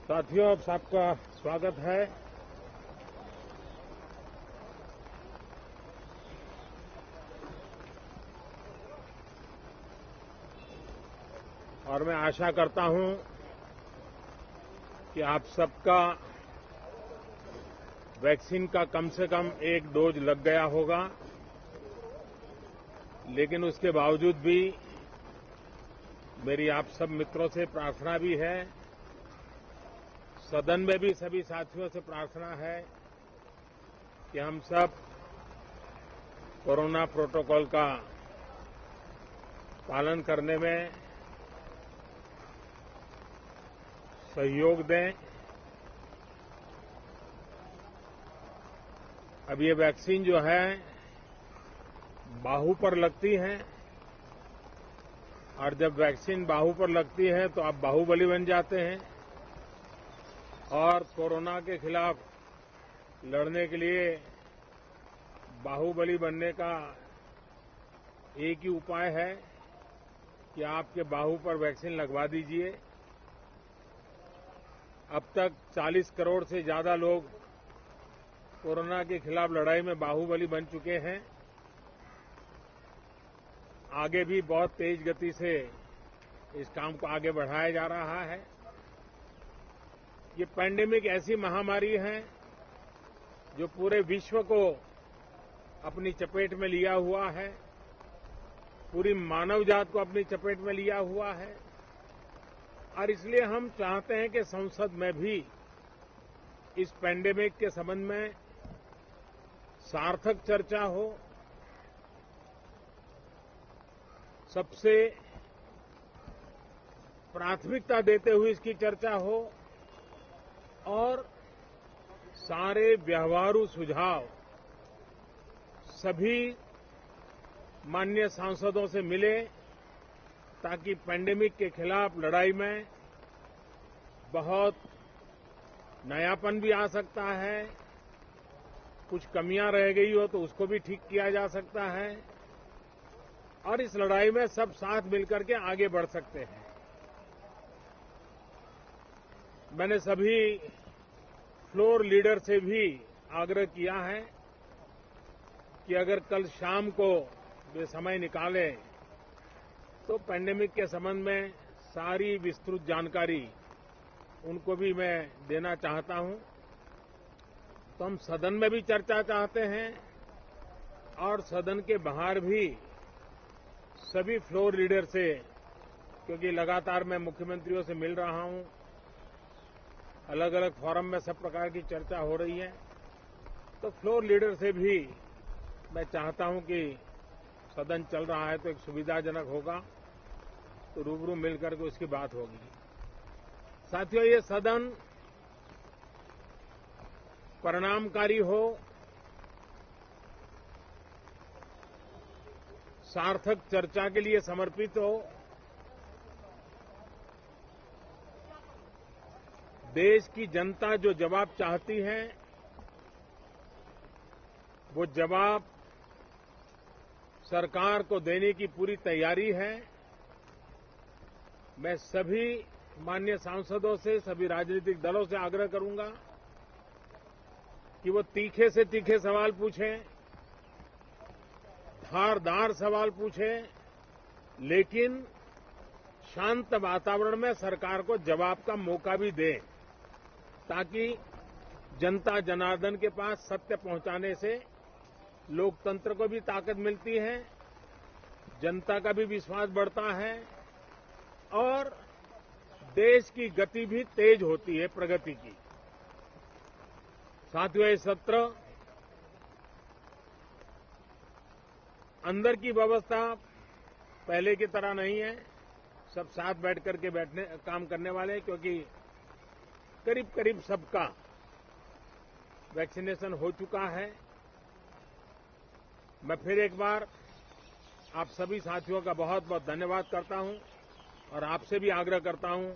साथियों, आप सबका स्वागत है। और मैं आशा करता हूं कि आप सबका वैक्सीन का कम से कम एक डोज लग गया होगा, लेकिन उसके बावजूद भी मेरी आप सब मित्रों से प्रार्थना भी है, सदन में भी सभी साथियों से प्रार्थना है कि हम सब कोरोना प्रोटोकॉल का पालन करने में सहयोग दें। अब ये वैक्सीन जो है बाहू पर लगती है, और जब वैक्सीन बाहू पर लगती है तो आप बाहुबली बन जाते हैं। और कोरोना के खिलाफ लड़ने के लिए बाहुबली बनने का एक ही उपाय है कि आपके बाहू पर वैक्सीन लगवा दीजिए। अब तक 40 करोड़ से ज्यादा लोग कोरोना के खिलाफ लड़ाई में बाहुबली बन चुके हैं। आगे भी बहुत तेज गति से इस काम को आगे बढ़ाया जा रहा है। ये पैंडेमिक ऐसी महामारी है जो पूरे विश्व को अपनी चपेट में लिया हुआ है, पूरी मानव जात को अपनी चपेट में लिया हुआ है। और इसलिए हम चाहते हैं कि संसद में भी इस पैंडेमिक के संबंध में सार्थक चर्चा हो, सबसे प्राथमिकता देते हुए इसकी चर्चा हो, और सारे व्यवहारू सुझाव सभी माननीय सांसदों से मिले, ताकि पैंडेमिक के खिलाफ लड़ाई में बहुत नयापन भी आ सकता है, कुछ कमियां रह गई हो तो उसको भी ठीक किया जा सकता है, और इस लड़ाई में सब साथ मिलकर के आगे बढ़ सकते हैं। मैंने सभी फ्लोर लीडर से भी आग्रह किया है कि अगर कल शाम को वे समय निकालें तो पैंडेमिक के संबंध में सारी विस्तृत जानकारी उनको भी मैं देना चाहता हूं। तो हम सदन में भी चर्चा चाहते हैं, और सदन के बाहर भी सभी फ्लोर लीडर से, क्योंकि लगातार मैं मुख्यमंत्रियों से मिल रहा हूं, अलग अलग फोरम में सब प्रकार की चर्चा हो रही है, तो फ्लोर लीडर से भी मैं चाहता हूं कि सदन चल रहा है तो एक सुविधाजनक होगा, तो रूबरू मिलकर के उसकी बात होगी। साथियों, ये सदन परिणामकारी हो, सार्थक चर्चा के लिए समर्पित हो, देश की जनता जो जवाब चाहती है वो जवाब सरकार को देने की पूरी तैयारी है। मैं सभी माननीय सांसदों से, सभी राजनीतिक दलों से आग्रह करूंगा कि वो तीखे से तीखे सवाल पूछें, धारदार सवाल पूछें, लेकिन शांत वातावरण में सरकार को जवाब का मौका भी दें, ताकि जनता जनार्दन के पास सत्य पहुंचाने से लोकतंत्र को भी ताकत मिलती है, जनता का भी विश्वास बढ़ता है, और देश की गति भी तेज होती है प्रगति की। साथियों, ये सत्र अंदर की व्यवस्था पहले की तरह नहीं है, सब साथ बैठ करके काम करने वाले हैं, क्योंकि करीब करीब सबका वैक्सीनेशन हो चुका है। मैं फिर एक बार आप सभी साथियों का बहुत बहुत धन्यवाद करता हूं, और आपसे भी आग्रह करता हूं,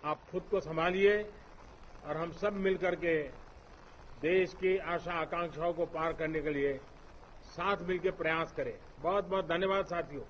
आप खुद को संभालिए और हम सब मिलकर के देश की आशा आकांक्षाओं को पार करने के लिए साथ मिलकर प्रयास करें। बहुत बहुत धन्यवाद साथियों।